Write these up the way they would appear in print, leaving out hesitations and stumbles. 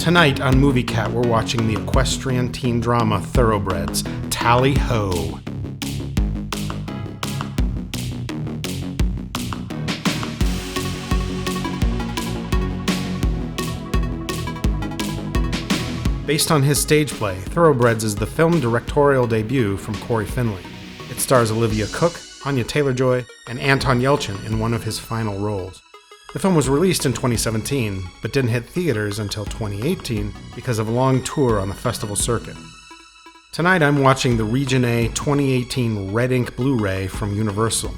Tonight on Movie Cat, we're watching the equestrian teen drama Thoroughbreds. Tally ho! Based on his stage play, Thoroughbreds is the film directorial debut from Corey Finley. It stars Olivia Cooke, AnyaTaylor-Joy, and Anton Yelchin in one of his final roles. The film was released in 2017, but didn't hit theaters until 2018 because of a long tour on the festival circuit. Tonight I'm watching the Region A 2018 Red Ink Blu-ray from Universal.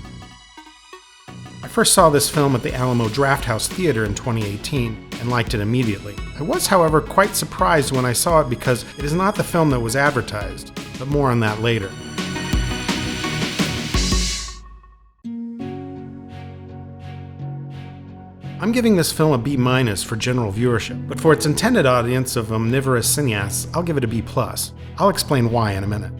I first saw this film at the Alamo Drafthouse Theater in 2018 and liked it immediately. I was, however, quite surprised when I saw it because it is not the film that was advertised, but more on that later. I'm giving this film a B- for general viewership, but for its intended audience of omnivorous cineasts, I'll give it a B+. I'll explain why in a minute.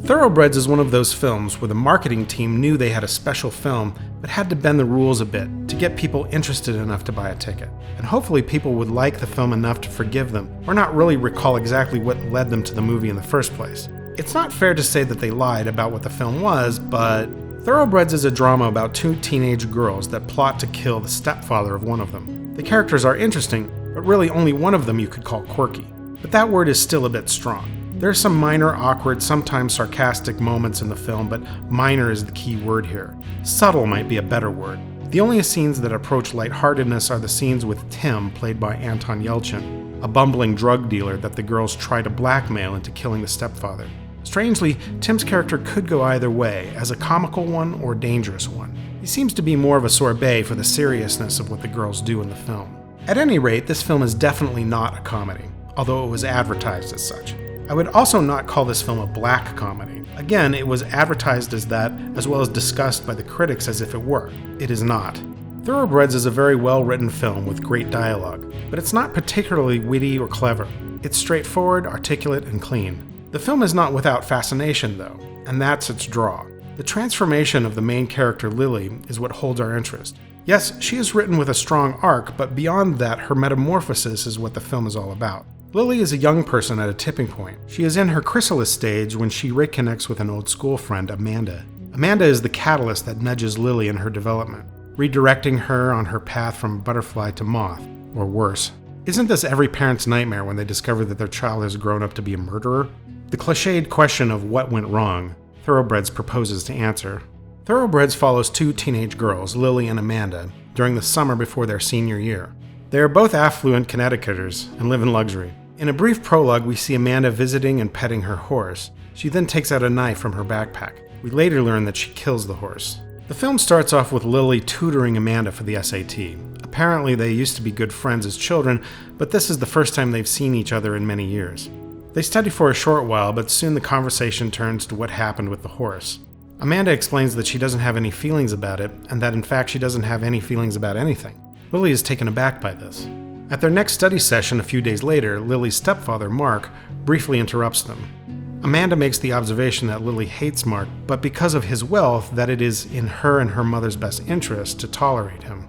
Thoroughbreds is one of those films where the marketing team knew they had a special film but had to bend the rules a bit to get people interested enough to buy a ticket. And hopefully people would like the film enough to forgive them, or not really recall exactly what led them to the movie in the first place. It's not fair to say that they lied about what the film was, but Thoroughbreds is a drama about two teenage girls that plot to kill the stepfather of one of them. The characters are interesting, but really only one of them you could call quirky. But that word is still a bit strong. There are some minor, awkward, sometimes sarcastic moments in the film, but minor is the key word here. Subtle might be a better word. The only scenes that approach lightheartedness are the scenes with Tim, played by Anton Yelchin, a bumbling drug dealer that the girls try to blackmail into killing the stepfather. Strangely, Tim's character could go either way, as a comical one or dangerous one. He seems to be more of a sorbet for the seriousness of what the girls do in the film. At any rate, this film is definitely not a comedy, although it was advertised as such. I would also not call this film a black comedy. Again, it was advertised as that, as well as discussed by the critics as if it were. It is not. Thoroughbreds is a very well-written film with great dialogue, but it's not particularly witty or clever. It's straightforward, articulate, and clean. The film is not without fascination, though, and that's its draw. The transformation of the main character, Lily, is what holds our interest. Yes, she is written with a strong arc, but beyond that, her metamorphosis is what the film is all about. Lily is a young person at a tipping point. She is in her chrysalis stage when she reconnects with an old school friend, Amanda. Amanda is the catalyst that nudges Lily in her development, redirecting her on her path from butterfly to moth, or worse. Isn't this every parent's nightmare when they discover that their child has grown up to be a murderer? The cliched question of what went wrong, Thoroughbreds proposes to answer. Thoroughbreds follows two teenage girls, Lily and Amanda, during the summer before their senior year. They are both affluent Connecticuters and live in luxury. In a brief prologue, we see Amanda visiting and petting her horse. She then takes out a knife from her backpack. We later learn that she kills the horse. The film starts off with Lily tutoring Amanda for the SAT. Apparently, they used to be good friends as children, but this is the first time they've seen each other in many years. They study for a short while, but soon the conversation turns to what happened with the horse. Amanda explains that she doesn't have any feelings about it, and that in fact she doesn't have any feelings about anything. Lily is taken aback by this. At their next study session a few days later, Lily's stepfather, Mark, briefly interrupts them. Amanda makes the observation that Lily hates Mark, but because of his wealth, that it is in her and her mother's best interest to tolerate him.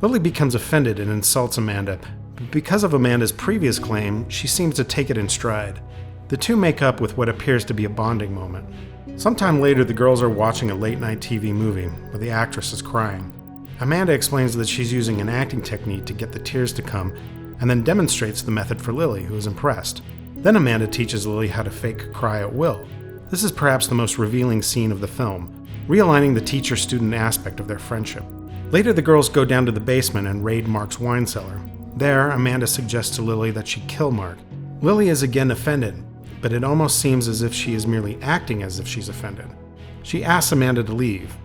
Lily becomes offended and insults Amanda, but because of Amanda's previous claim, she seems to take it in stride. The two make up with what appears to be a bonding moment. Sometime later, the girls are watching a late-night TV movie where the actress is crying. Amanda explains that she's using an acting technique to get the tears to come, and then demonstrates the method for Lily, who is impressed. Then Amanda teaches Lily how to fake cry at will. This is perhaps the most revealing scene of the film, realigning the teacher-student aspect of their friendship. Later, the girls go down to the basement and raid Mark's wine cellar. There, Amanda suggests to Lily that she kill Mark. Lily is again offended, but it almost seems as if she is merely acting as if she's offended. She asks Amanda to leave.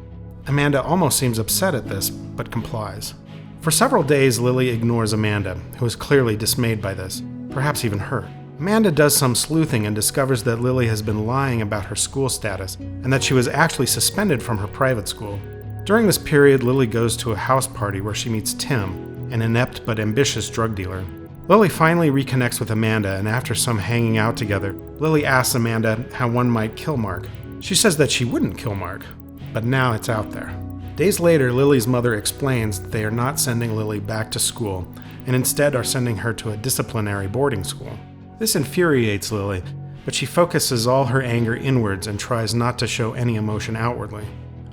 Amanda almost seems upset at this, but complies. For several days, Lily ignores Amanda, who is clearly dismayed by this, perhaps even hurt. Amanda does some sleuthing and discovers that Lily has been lying about her school status, and that she was actually suspended from her private school. During this period, Lily goes to a house party where she meets Tim, an inept but ambitious drug dealer. Lily finally reconnects with Amanda, and after some hanging out together, Lily asks Amanda how one might kill Mark. She says that she wouldn't kill Mark, but now it's out there. Days later, Lily's mother explains that they are not sending Lily back to school and instead are sending her to a disciplinary boarding school. This infuriates Lily, but she focuses all her anger inwards and tries not to show any emotion outwardly.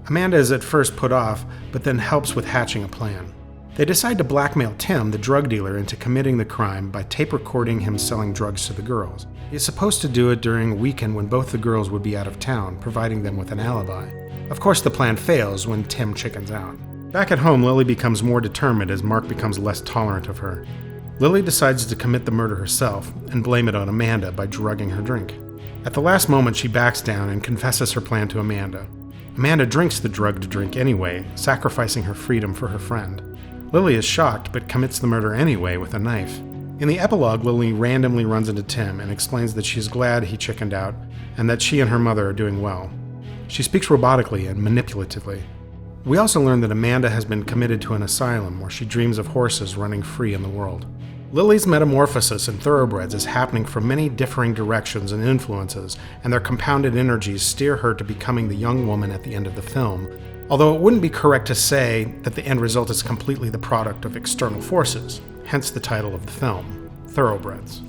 Amanda is at first put off, but then helps with hatching a plan. They decide to blackmail Tim, the drug dealer, into committing the crime by tape recording him selling drugs to the girls. He is supposed to do it during a weekend when both the girls would be out of town, providing them with an alibi. Of course, the plan fails when Tim chickens out. Back at home, Lily becomes more determined as Mark becomes less tolerant of her. Lily decides to commit the murder herself and blame it on Amanda by drugging her drink. At the last moment, she backs down and confesses her plan to Amanda. Amanda drinks the drugged drink anyway, sacrificing her freedom for her friend. Lily is shocked, but commits the murder anyway with a knife. In the epilogue, Lily randomly runs into Tim and explains that she is glad he chickened out and that she and her mother are doing well. She speaks robotically and manipulatively. We also learn that Amanda has been committed to an asylum where she dreams of horses running free in the world. Lily's metamorphosis in Thoroughbreds is happening from many differing directions and influences, and their compounded energies steer her to becoming the young woman at the end of the film, although it wouldn't be correct to say that the end result is completely the product of external forces, hence the title of the film, Thoroughbreds.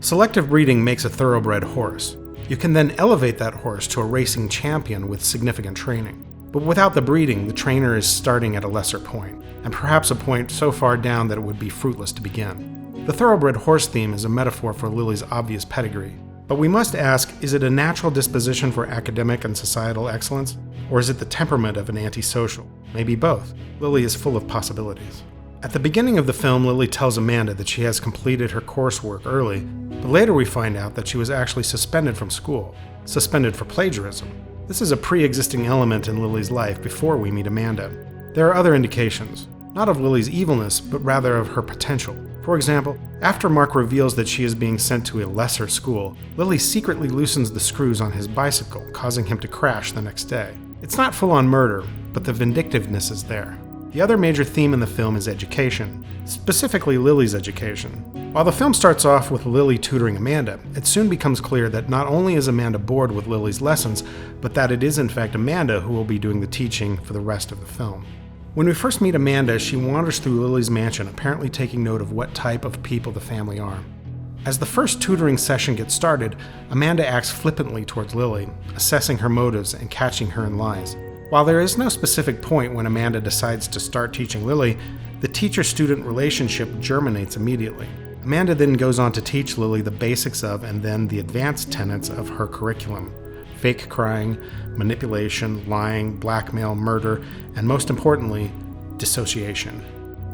Selective breeding makes a thoroughbred horse. You can then elevate that horse to a racing champion with significant training. But without the breeding, the trainer is starting at a lesser point, and perhaps a point so far down that it would be fruitless to begin. The thoroughbred horse theme is a metaphor for Lily's obvious pedigree. But we must ask, is it a natural disposition for academic and societal excellence, or is it the temperament of an antisocial? Maybe both. Lily is full of possibilities. At the beginning of the film, Lily tells Amanda that she has completed her coursework early, but later we find out that she was actually suspended from school, suspended for plagiarism. This is a pre-existing element in Lily's life before we meet Amanda. There are other indications, not of Lily's evilness, but rather of her potential. For example, after Mark reveals that she is being sent to a lesser school, Lily secretly loosens the screws on his bicycle, causing him to crash the next day. It's not full-on murder, but the vindictiveness is there. The other major theme in the film is education, specifically Lily's education. While the film starts off with Lily tutoring Amanda, it soon becomes clear that not only is Amanda bored with Lily's lessons, but that it is in fact Amanda who will be doing the teaching for the rest of the film. When we first meet Amanda, she wanders through Lily's mansion, apparently taking note of what type of people the family are. As the first tutoring session gets started, Amanda acts flippantly towards Lily, assessing her motives and catching her in lies. While there is no specific point when Amanda decides to start teaching Lily, the teacher-student relationship germinates immediately. Amanda then goes on to teach Lily the basics of and then the advanced tenets of her curriculum: fake crying, manipulation, lying, blackmail, murder, and most importantly, dissociation.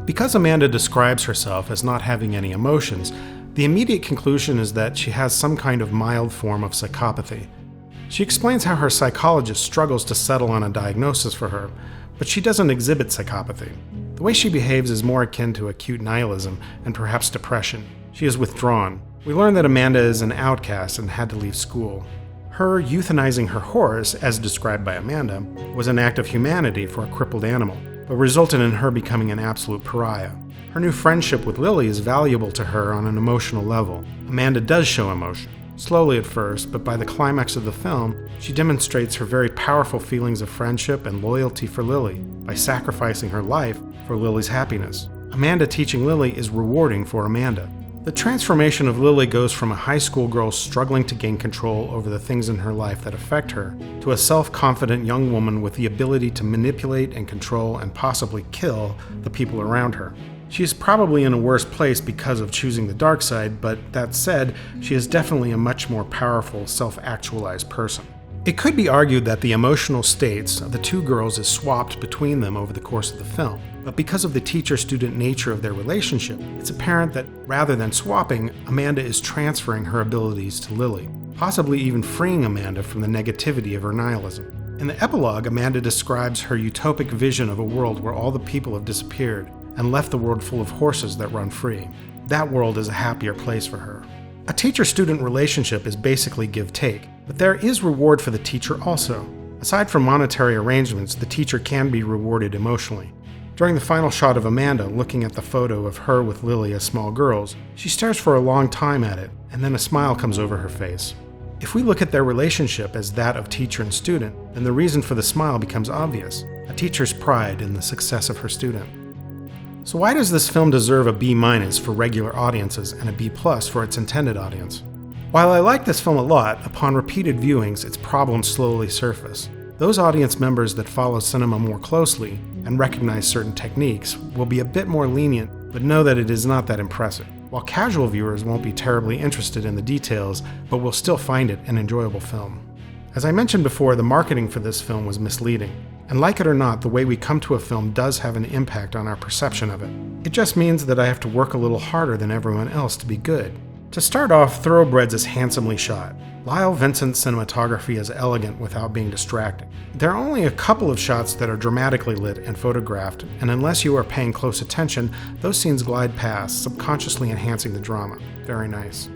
Because Amanda describes herself as not having any emotions, the immediate conclusion is that she has some kind of mild form of psychopathy. She explains how her psychologist struggles to settle on a diagnosis for her, but she doesn't exhibit psychopathy. The way she behaves is more akin to acute nihilism and perhaps depression. She is withdrawn. We learn that Amanda is an outcast and had to leave school. Her euthanizing her horse, as described by Amanda, was an act of humanity for a crippled animal, but resulted in her becoming an absolute pariah. Her new friendship with Lily is valuable to her on an emotional level. Amanda does show emotion. Slowly at first, but by the climax of the film, she demonstrates her very powerful feelings of friendship and loyalty for Lily by sacrificing her life for Lily's happiness. Amanda teaching Lily is rewarding for Amanda. The transformation of Lily goes from a high school girl struggling to gain control over the things in her life that affect her to a self-confident young woman with the ability to manipulate and control and possibly kill the people around her. She is probably in a worse place because of choosing the dark side, but that said, she is definitely a much more powerful, self-actualized person. It could be argued that the emotional states of the two girls is swapped between them over the course of the film, but because of the teacher-student nature of their relationship, it's apparent that rather than swapping, Amanda is transferring her abilities to Lily, possibly even freeing Amanda from the negativity of her nihilism. In the epilogue, Amanda describes her utopic vision of a world where all the people have disappeared and left the world full of horses that run free. That world is a happier place for her. A teacher-student relationship is basically give-take, but there is reward for the teacher also. Aside from monetary arrangements, the teacher can be rewarded emotionally. During the final shot of Amanda looking at the photo of her with Lily as small girls, she stares for a long time at it, and then a smile comes over her face. If we look at their relationship as that of teacher and student, then the reason for the smile becomes obvious: a teacher's pride in the success of her student. So why does this film deserve a B- for regular audiences and a B+ for its intended audience? While I like this film a lot, upon repeated viewings, its problems slowly surface. Those audience members that follow cinema more closely and recognize certain techniques will be a bit more lenient, but know that it is not that impressive, while casual viewers won't be terribly interested in the details, but will still find it an enjoyable film. As I mentioned before, the marketing for this film was misleading. And like it or not, the way we come to a film does have an impact on our perception of it. It just means that I have to work a little harder than everyone else to be good. To start off, Thoroughbreds is handsomely shot. Lyle Vincent's cinematography is elegant without being distracting. There are only a couple of shots that are dramatically lit and photographed, and unless you are paying close attention, those scenes glide past, subconsciously enhancing the drama. Very nice.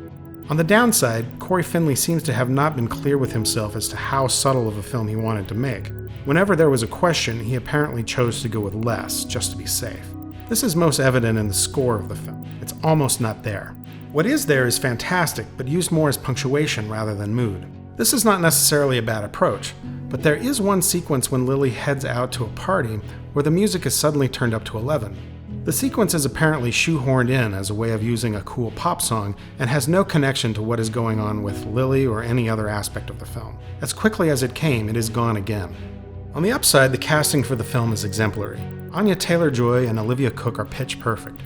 On the downside, Corey Finley seems to have not been clear with himself as to how subtle of a film he wanted to make. Whenever there was a question, he apparently chose to go with less, just to be safe. This is most evident in the score of the film. It's almost not there. What is there is fantastic, but used more as punctuation rather than mood. This is not necessarily a bad approach, but there is one sequence when Lily heads out to a party where the music is suddenly turned up to 11. The sequence is apparently shoehorned in as a way of using a cool pop song and has no connection to what is going on with Lily or any other aspect of the film. As quickly as it came, it is gone again. On the upside, the casting for the film is exemplary. AnyaTaylor-Joy and Olivia Cooke are pitch perfect.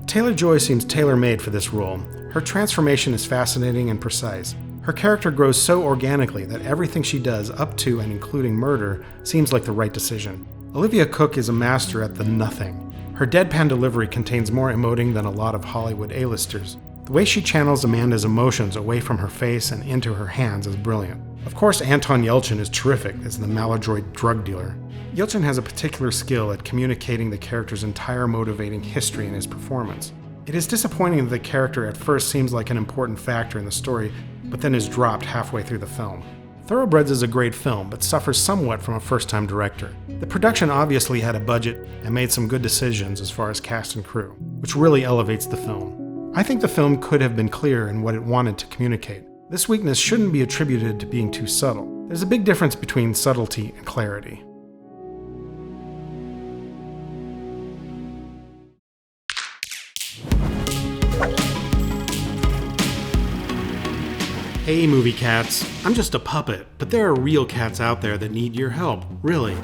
Taylor-Joy seems tailor-made for this role. Her transformation is fascinating and precise. Her character grows so organically that everything she does, up to and including murder, seems like the right decision. Olivia Cooke is a master at the nothing. Her deadpan delivery contains more emoting than a lot of Hollywood A-listers. The way she channels Amanda's emotions away from her face and into her hands is brilliant. Of course, Anton Yelchin is terrific as the maladroit drug dealer. Yelchin has a particular skill at communicating the character's entire motivating history in his performance. It is disappointing that the character at first seems like an important factor in the story, but then is dropped halfway through the film. Thoroughbreds is a great film, but suffers somewhat from a first-time director. The production obviously had a budget and made some good decisions as far as cast and crew, which really elevates the film. I think the film could have been clearer in what it wanted to communicate. This weakness shouldn't be attributed to being too subtle. There's a big difference between subtlety and clarity. Hey movie cats, I'm just a puppet, but there are real cats out there that need your help, really.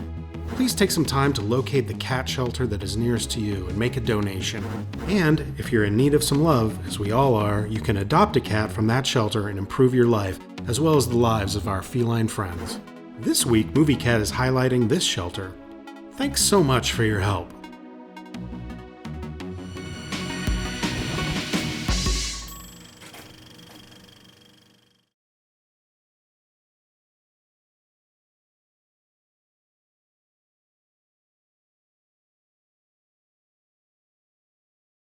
Please take some time to locate the cat shelter that is nearest to you and make a donation. And if you're in need of some love, as we all are, you can adopt a cat from that shelter and improve your life, as well as the lives of our feline friends. This week, Movie Cat is highlighting this shelter. Thanks so much for your help.